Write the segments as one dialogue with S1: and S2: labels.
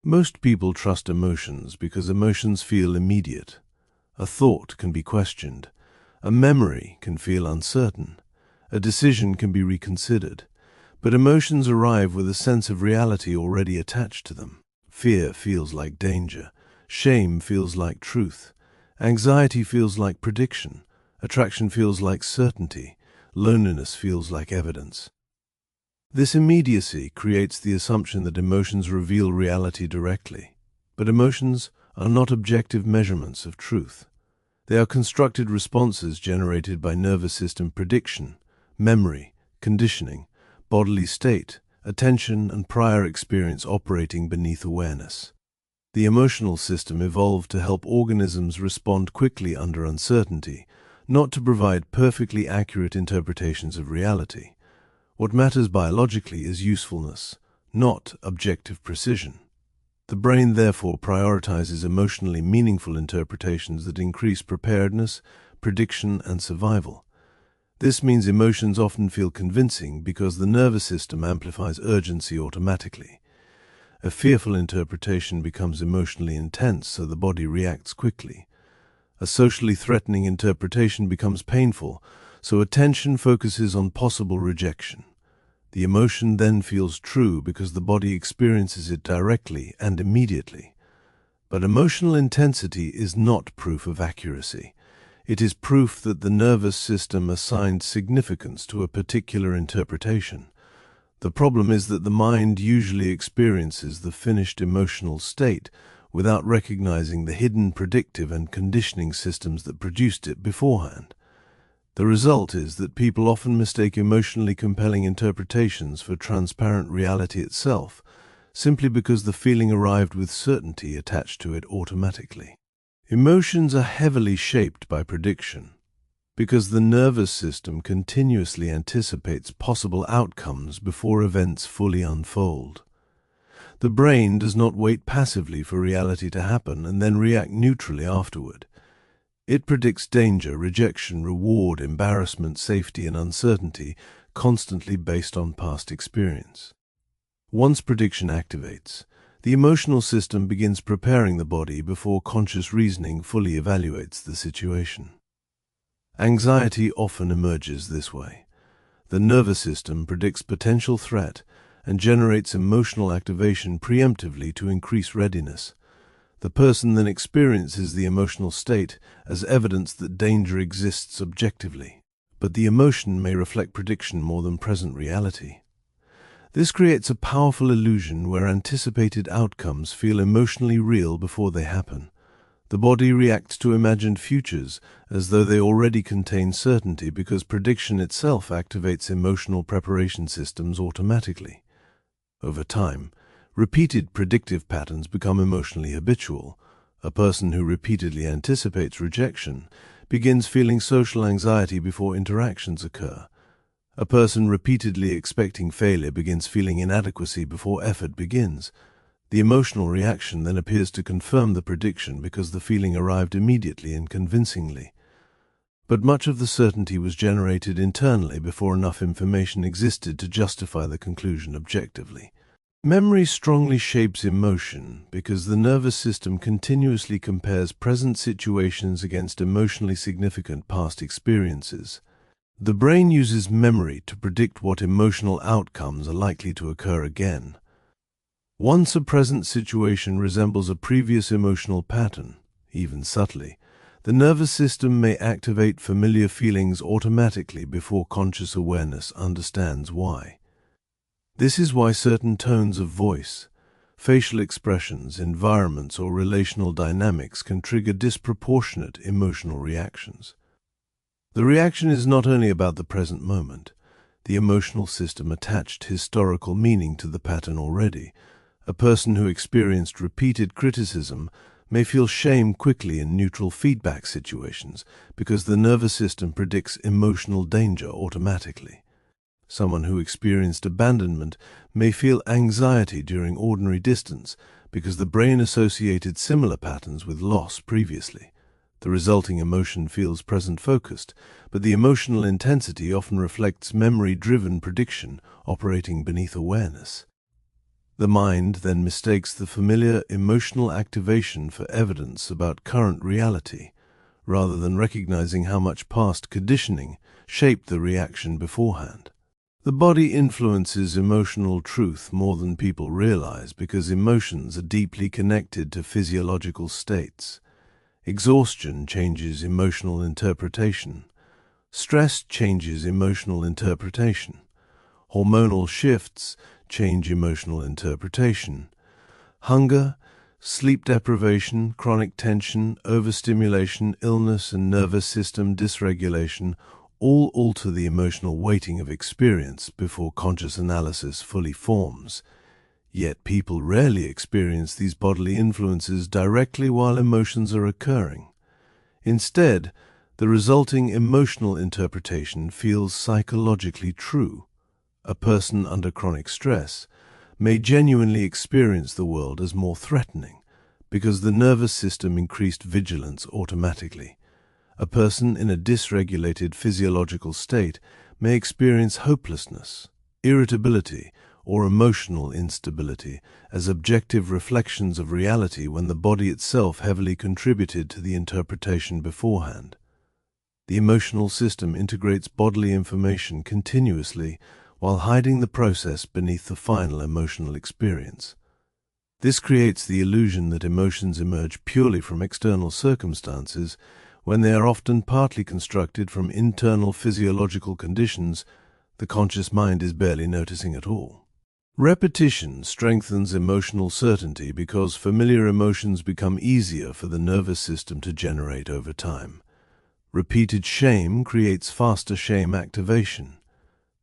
S1: Most people trust emotions because emotions feel immediate. A thought can be questioned. A memory can feel uncertain. A decision can be reconsidered. But emotions arrive with a sense of reality already attached to them. Fear feels like danger. Shame feels like truth. Anxiety feels like prediction. Attraction feels like certainty. Loneliness feels like evidence. This immediacy creates the assumption that emotions reveal reality directly. But emotions are not objective measurements of truth. They are constructed responses generated by nervous system prediction, memory, conditioning, bodily state, attention, and prior experience operating beneath awareness. The emotional system evolved to help organisms respond quickly under uncertainty, not to provide perfectly accurate interpretations of reality. What matters biologically is usefulness, not objective precision. The brain therefore prioritizes emotionally meaningful interpretations that increase preparedness, prediction, and survival. This means emotions often feel convincing because the nervous system amplifies urgency automatically. A fearful interpretation becomes emotionally intense, so the body reacts quickly. A socially threatening interpretation becomes painful, so attention focuses on possible rejection. The emotion then feels true because the body experiences it directly and immediately. But emotional intensity is not proof of accuracy. It is proof that the nervous system assigned significance to a particular interpretation. The problem is that the mind usually experiences the finished emotional state without recognizing the hidden predictive and conditioning systems that produced it beforehand. The result is that people often mistake emotionally compelling interpretations for transparent reality itself, simply because the feeling arrived with certainty attached to it automatically. Emotions are heavily shaped by prediction, because the nervous system continuously anticipates possible outcomes before events fully unfold. The brain does not wait passively for reality to happen and then react neutrally afterward. It predicts danger, rejection, reward, embarrassment, safety, and uncertainty, constantly based on past experience. Once prediction activates, the emotional system begins preparing the body before conscious reasoning fully evaluates the situation. Anxiety often emerges this way. The nervous system predicts potential threat and generates emotional activation preemptively to increase readiness. The person then experiences the emotional state as evidence that danger exists objectively, but the emotion may reflect prediction more than present reality. This creates a powerful illusion where anticipated outcomes feel emotionally real before they happen. The body reacts to imagined futures as though they already contain certainty because prediction itself activates emotional preparation systems automatically. Over time, repeated predictive patterns become emotionally habitual. A person who repeatedly anticipates rejection begins feeling social anxiety before interactions occur. A person repeatedly expecting failure begins feeling inadequacy before effort begins. The emotional reaction then appears to confirm the prediction because the feeling arrived immediately and convincingly. But much of the certainty was generated internally before enough information existed to justify the conclusion objectively. Memory strongly shapes emotion because the nervous system continuously compares present situations against emotionally significant past experiences. The brain uses memory to predict what emotional outcomes are likely to occur again. Once a present situation resembles a previous emotional pattern, even subtly, the nervous system may activate familiar feelings automatically before conscious awareness understands why. This is why certain tones of voice, facial expressions, environments, or relational dynamics can trigger disproportionate emotional reactions. The reaction is not only about the present moment. The emotional system attached historical meaning to the pattern already. A person who experienced repeated criticism may feel shame quickly in neutral feedback situations because the nervous system predicts emotional danger automatically. Someone who experienced abandonment may feel anxiety during ordinary distance because the brain associated similar patterns with loss previously. The resulting emotion feels present-focused, but the emotional intensity often reflects memory-driven prediction operating beneath awareness. The mind then mistakes the familiar emotional activation for evidence about current reality, rather than recognizing how much past conditioning shaped the reaction beforehand. The body influences emotional truth more than people realize because emotions are deeply connected to physiological states. Exhaustion changes emotional interpretation. Stress changes emotional interpretation. Hormonal shifts change emotional interpretation. Hunger, sleep deprivation, chronic tension, overstimulation, illness, and nervous system dysregulation all alter the emotional weighting of experience before conscious analysis fully forms. Yet people rarely experience these bodily influences directly while emotions are occurring. Instead, the resulting emotional interpretation feels psychologically true. A person under chronic stress may genuinely experience the world as more threatening because the nervous system increased vigilance automatically. A person in a dysregulated physiological state may experience hopelessness, irritability, or emotional instability as objective reflections of reality when the body itself heavily contributed to the interpretation beforehand. The emotional system integrates bodily information continuously while hiding the process beneath the final emotional experience. This creates the illusion that emotions emerge purely from external circumstances when they are often partly constructed from internal physiological conditions the conscious mind is barely noticing at all. Repetition strengthens emotional certainty because familiar emotions become easier for the nervous system to generate over time. Repeated shame creates faster shame activation.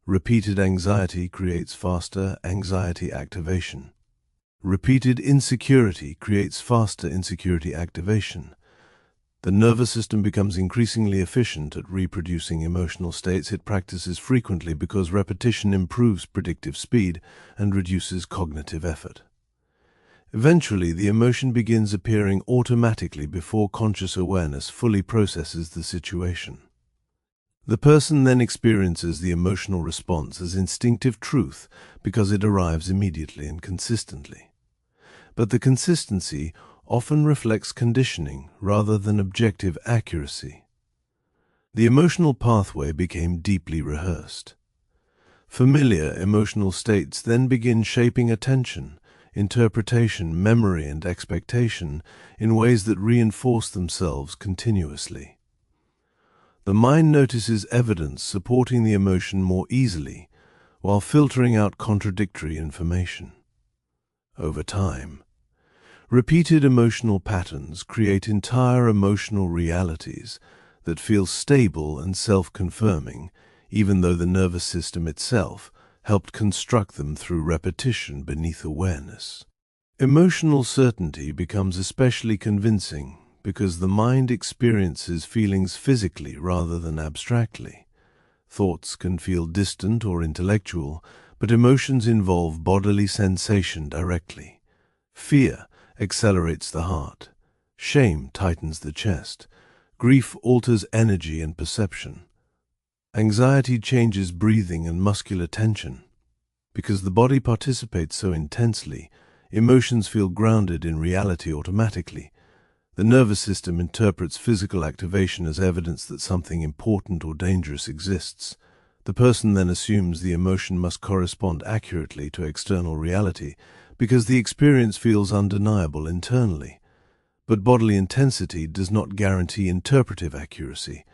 S1: Repeated anxiety creates faster anxiety activation. Repeated insecurity creates faster insecurity activation. The nervous system becomes increasingly efficient at reproducing emotional states it practices frequently because repetition improves predictive speed and reduces cognitive effort. Eventually, the emotion begins appearing automatically before conscious awareness fully processes the situation. The person then experiences the emotional response as instinctive truth because it arrives immediately and consistently. But the consistency often reflects conditioning rather than objective accuracy. The emotional pathway became deeply rehearsed. Familiar emotional states then begin shaping attention, interpretation, memory, and expectation in ways that reinforce themselves continuously. The mind notices evidence supporting the emotion more easily, while filtering out contradictory information. Over time, repeated emotional patterns create entire emotional realities that feel stable and self-confirming, even though the nervous system itself helped construct them through repetition beneath awareness. Emotional certainty becomes especially convincing because the mind experiences feelings physically rather than abstractly. Thoughts can feel distant or intellectual, but emotions involve bodily sensation directly. Fear accelerates the heart. Shame tightens the chest. Grief alters energy and perception. Anxiety changes breathing and muscular tension. Because the body participates so intensely, emotions feel grounded in reality automatically. The nervous system interprets physical activation as evidence that something important or dangerous exists. The person then assumes the emotion must correspond accurately to external reality because the experience feels undeniable internally. But bodily intensity does not guarantee interpretive accuracy.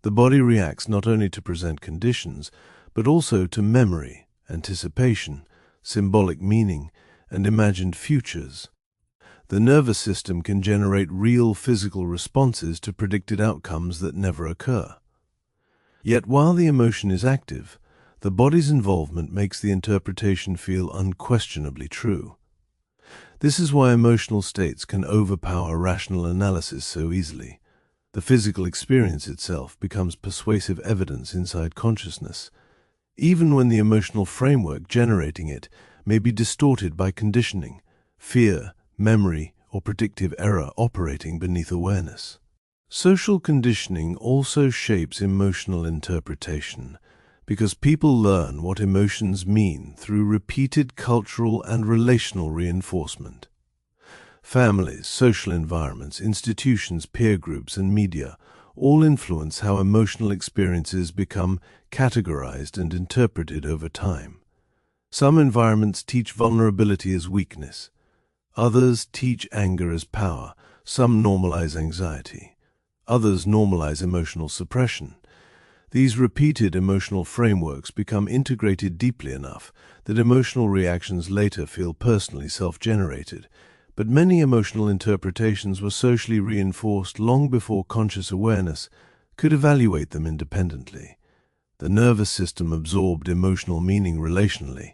S1: The body reacts not only to present conditions, but also to memory, anticipation, symbolic meaning, and imagined futures. The nervous system can generate real physical responses to predicted outcomes that never occur. Yet while the emotion is active, the body's involvement makes the interpretation feel unquestionably true. This is why emotional states can overpower rational analysis so easily. The physical experience itself becomes persuasive evidence inside consciousness, even when the emotional framework generating it may be distorted by conditioning, fear, memory, or predictive error operating beneath awareness. Social conditioning also shapes emotional interpretation because people learn what emotions mean through repeated cultural and relational reinforcement. Families, social environments, institutions, peer groups, and media all influence how emotional experiences become categorized and interpreted over time. Some environments teach vulnerability as weakness. Others teach anger as power. Some normalize anxiety. Others normalize emotional suppression. These repeated emotional frameworks become integrated deeply enough that emotional reactions later feel personally self-generated. But many emotional interpretations were socially reinforced long before conscious awareness could evaluate them independently. The nervous system absorbed emotional meaning relationally.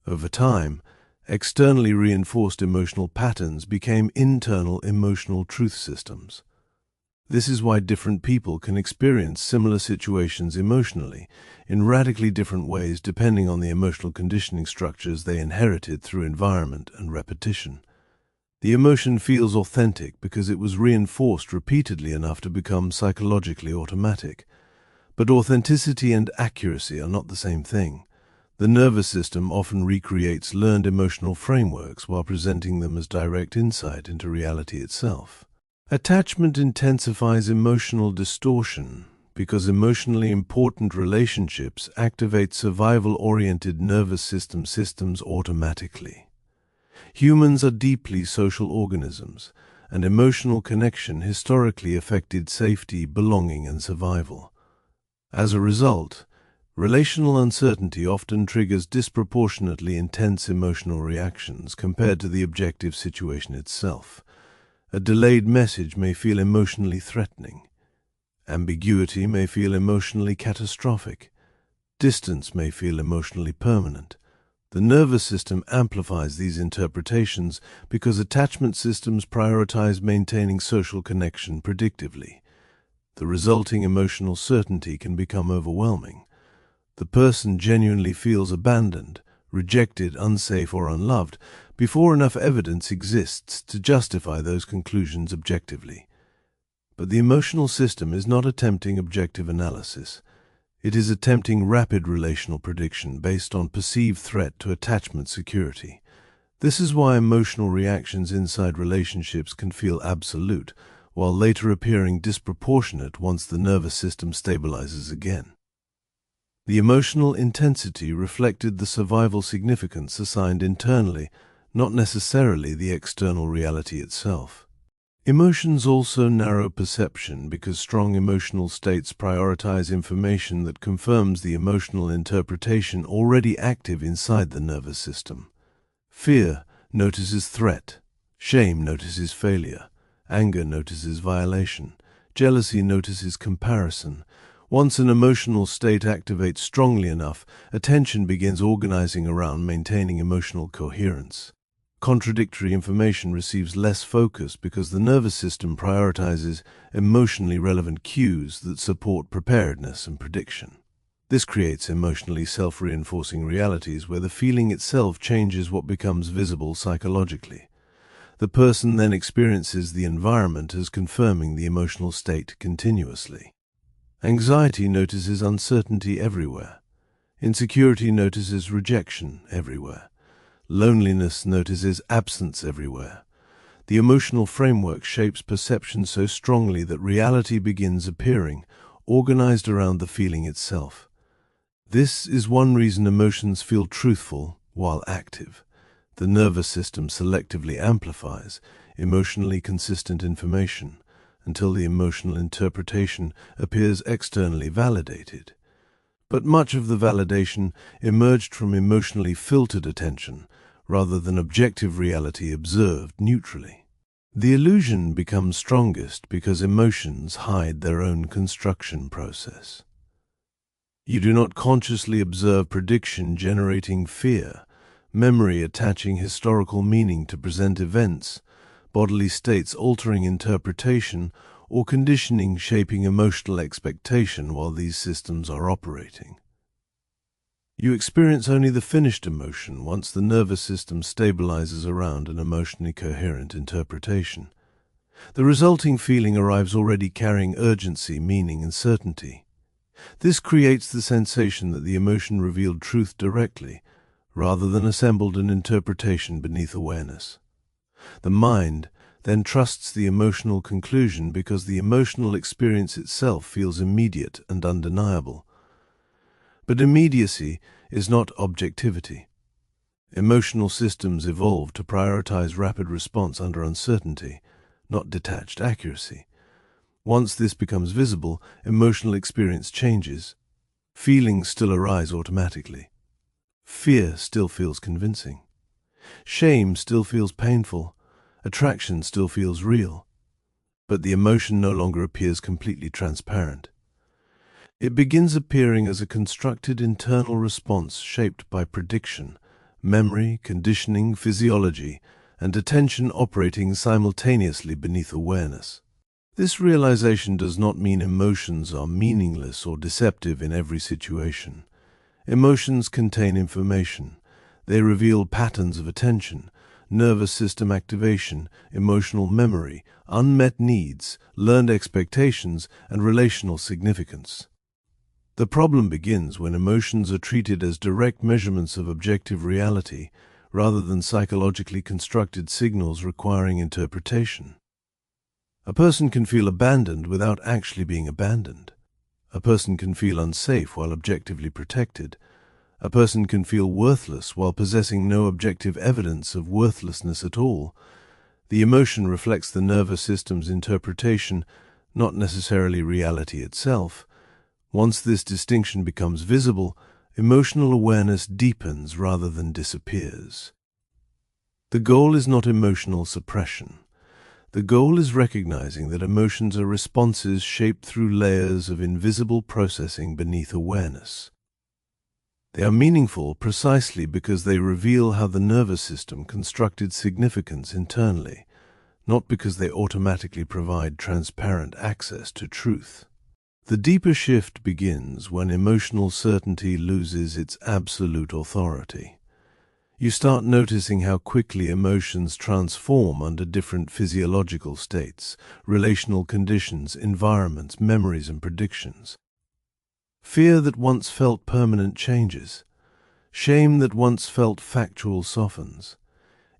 S1: Over time, externally reinforced emotional patterns became internal emotional truth systems. This is why different people can experience similar situations emotionally in radically different ways depending on the emotional conditioning structures they inherited through environment and repetition. The emotion feels authentic because it was reinforced repeatedly enough to become psychologically automatic. But authenticity and accuracy are not the same thing. The nervous system often recreates learned emotional frameworks while presenting them as direct insight into reality itself. Attachment intensifies emotional distortion because emotionally important relationships activate survival-oriented nervous system systems automatically. Humans are deeply social organisms, and emotional connection historically affected safety, belonging, and survival. As a result, relational uncertainty often triggers disproportionately intense emotional reactions compared to the objective situation itself. A delayed message may feel emotionally threatening. Ambiguity may feel emotionally catastrophic. Distance may feel emotionally permanent. The nervous system amplifies these interpretations because attachment systems prioritize maintaining social connection predictively. The resulting emotional certainty can become overwhelming. The person genuinely feels abandoned, rejected, unsafe, or unloved before enough evidence exists to justify those conclusions objectively. But the emotional system is not attempting objective analysis. It is attempting rapid relational prediction based on perceived threat to attachment security. This is why emotional reactions inside relationships can feel absolute, while later appearing disproportionate once the nervous system stabilizes again. The emotional intensity reflected the survival significance assigned internally, not necessarily the external reality itself. Emotions also narrow perception because strong emotional states prioritize information that confirms the emotional interpretation already active inside the nervous system. Fear notices threat. Shame notices failure. Anger notices violation. Jealousy notices comparison. Once an emotional state activates strongly enough, attention begins organizing around maintaining emotional coherence. Contradictory information receives less focus because the nervous system prioritizes emotionally relevant cues that support preparedness and prediction. This creates emotionally self-reinforcing realities where the feeling itself changes what becomes visible psychologically. The person then experiences the environment as confirming the emotional state continuously. Anxiety notices uncertainty everywhere. Insecurity notices rejection everywhere. Loneliness notices absence everywhere. The emotional framework shapes perception so strongly that reality begins appearing, organized around the feeling itself. This is one reason emotions feel truthful while active. The nervous system selectively amplifies emotionally consistent information until the emotional interpretation appears externally validated. But much of the validation emerged from emotionally filtered attention rather than objective reality observed neutrally. The illusion becomes strongest because emotions hide their own construction process. You do not consciously observe prediction generating fear, memory attaching historical meaning to present events, bodily states altering interpretation, or conditioning shaping emotional expectation while these systems are operating. You experience only the finished emotion once the nervous system stabilizes around an emotionally coherent interpretation. The resulting feeling arrives already carrying urgency, meaning, and certainty. This creates the sensation that the emotion revealed truth directly, rather than assembled an interpretation beneath awareness. The mind then trusts the emotional conclusion because the emotional experience itself feels immediate and undeniable. But immediacy is not objectivity. Emotional systems evolve to prioritize rapid response under uncertainty, not detached accuracy. Once this becomes visible, emotional experience changes. Feelings still arise automatically. Fear still feels convincing. Shame still feels painful. Attraction still feels real. But the emotion no longer appears completely transparent. It begins appearing as a constructed internal response shaped by prediction, memory, conditioning, physiology, and attention operating simultaneously beneath awareness. This realization does not mean emotions are meaningless or deceptive in every situation. Emotions contain information. They reveal patterns of attention, nervous system activation, emotional memory, unmet needs, learned expectations, and relational significance. The problem begins when emotions are treated as direct measurements of objective reality, rather than psychologically constructed signals requiring interpretation. A person can feel abandoned without actually being abandoned. A person can feel unsafe while objectively protected. A person can feel worthless while possessing no objective evidence of worthlessness at all. The emotion reflects the nervous system's interpretation, not necessarily reality itself. Once this distinction becomes visible, emotional awareness deepens rather than disappears. The goal is not emotional suppression. The goal is recognizing that emotions are responses shaped through layers of invisible processing beneath awareness. They are meaningful precisely because they reveal how the nervous system constructed significance internally, not because they automatically provide transparent access to truth. The deeper shift begins when emotional certainty loses its absolute authority. You start noticing how quickly emotions transform under different physiological states, relational conditions, environments, memories, and predictions. Fear that once felt permanent changes. Shame that once felt factual softens.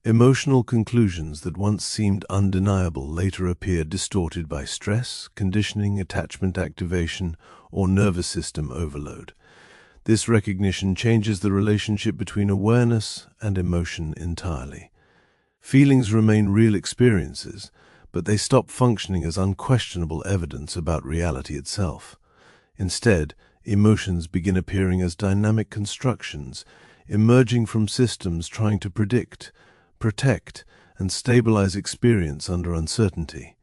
S1: Emotional conclusions that once seemed undeniable later appear distorted by stress, conditioning, attachment activation, or nervous system overload. This recognition changes the relationship between awareness and emotion entirely. Feelings remain real experiences, but they stop functioning as unquestionable evidence about reality itself. Instead, emotions begin appearing as dynamic constructions, emerging from systems trying to predict, protect, and stabilize experience under uncertainty.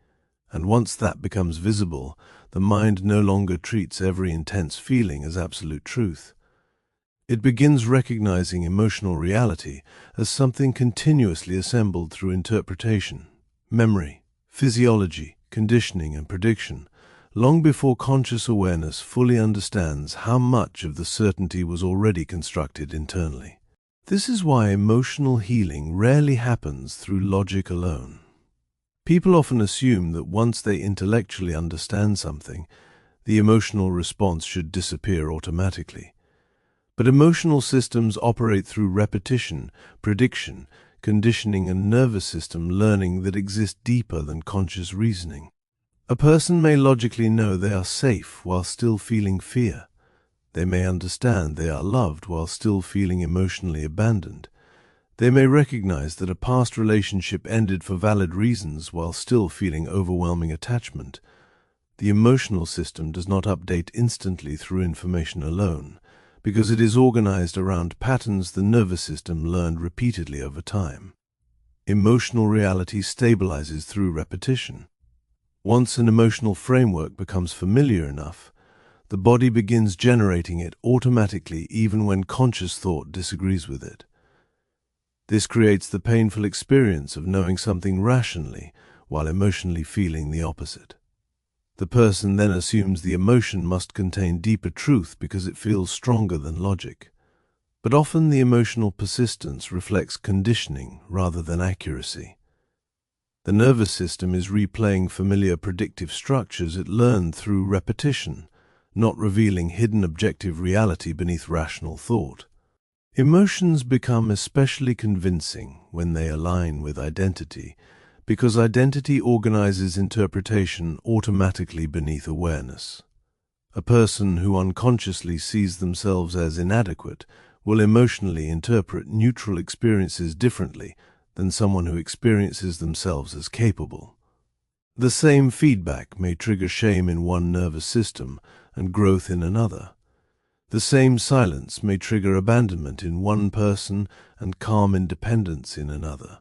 S1: And once that becomes visible, the mind no longer treats every intense feeling as absolute truth. It begins recognizing emotional reality as something continuously assembled through interpretation, memory, physiology, conditioning, and prediction, long before conscious awareness fully understands how much of the certainty was already constructed internally. This is why emotional healing rarely happens through logic alone. People often assume that once they intellectually understand something, the emotional response should disappear automatically. But emotional systems operate through repetition, prediction, conditioning, and nervous system learning that exist deeper than conscious reasoning. A person may logically know they are safe while still feeling fear. They may understand they are loved while still feeling emotionally abandoned. They may recognize that a past relationship ended for valid reasons while still feeling overwhelming attachment. The emotional system does not update instantly through information alone, because it is organized around patterns the nervous system learned repeatedly over time. Emotional reality stabilizes through repetition. Once an emotional framework becomes familiar enough, the body begins generating it automatically even when conscious thought disagrees with it. This creates the painful experience of knowing something rationally while emotionally feeling the opposite. The person then assumes the emotion must contain deeper truth because it feels stronger than logic. But often the emotional persistence reflects conditioning rather than accuracy. The nervous system is replaying familiar predictive structures it learned through repetition, not revealing hidden objective reality beneath rational thought. Emotions become especially convincing when they align with identity, because identity organizes interpretation automatically beneath awareness. A person who unconsciously sees themselves as inadequate will emotionally interpret neutral experiences differently than someone who experiences themselves as capable. The same feedback may trigger shame in one nervous system and growth in another. The same silence may trigger abandonment in one person and calm independence in another.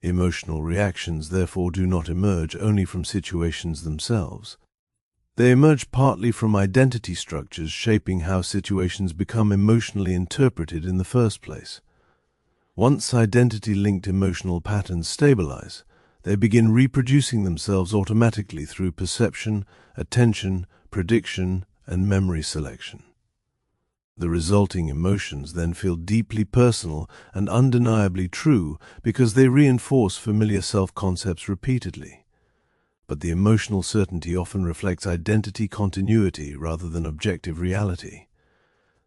S1: Emotional reactions therefore do not emerge only from situations themselves. They emerge partly from identity structures shaping how situations become emotionally interpreted in the first place. Once identity-linked emotional patterns stabilize, they begin reproducing themselves automatically through perception, attention, prediction, and memory selection. The resulting emotions then feel deeply personal and undeniably true because they reinforce familiar self-concepts repeatedly. But the emotional certainty often reflects identity continuity rather than objective reality.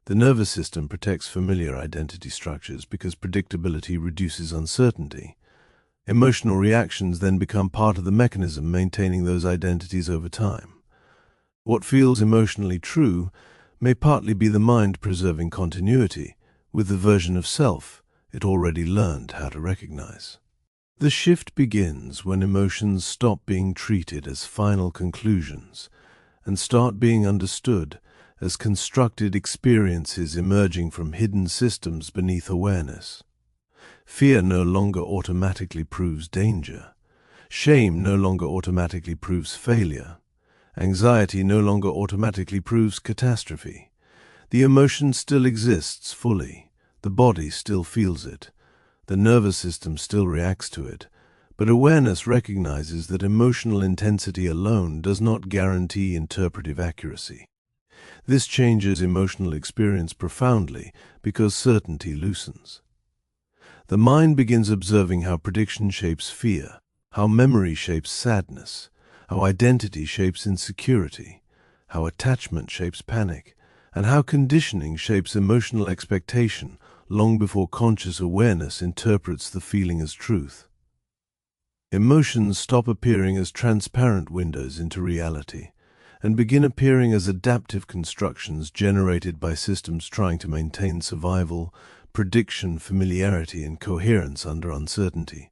S1: The nervous system protects familiar identity structures because predictability reduces uncertainty. Emotional reactions then become part of the mechanism maintaining those identities over time. What feels emotionally true may partly be the mind preserving continuity with the version of self it already learned how to recognize. The shift begins when emotions stop being treated as final conclusions and start being understood as constructed experiences emerging from hidden systems beneath awareness. Fear no longer automatically proves danger. Shame no longer automatically proves failure. Anxiety no longer automatically proves catastrophe. The emotion still exists fully. The body still feels it. The nervous system still reacts to it. But awareness recognizes that emotional intensity alone does not guarantee interpretive accuracy. This changes emotional experience profoundly because certainty loosens. The mind begins observing how prediction shapes fear, how memory shapes sadness, how identity shapes insecurity, how attachment shapes panic, and how conditioning shapes emotional expectation long before conscious awareness interprets the feeling as truth. Emotions stop appearing as transparent windows into reality and begin appearing as adaptive constructions generated by systems trying to maintain survival, prediction, familiarity, and coherence under uncertainty.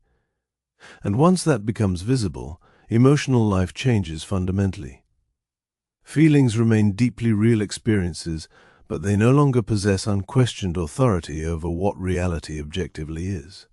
S1: And once that becomes visible, emotional life changes fundamentally. Feelings remain deeply real experiences, but they no longer possess unquestioned authority over what reality objectively is.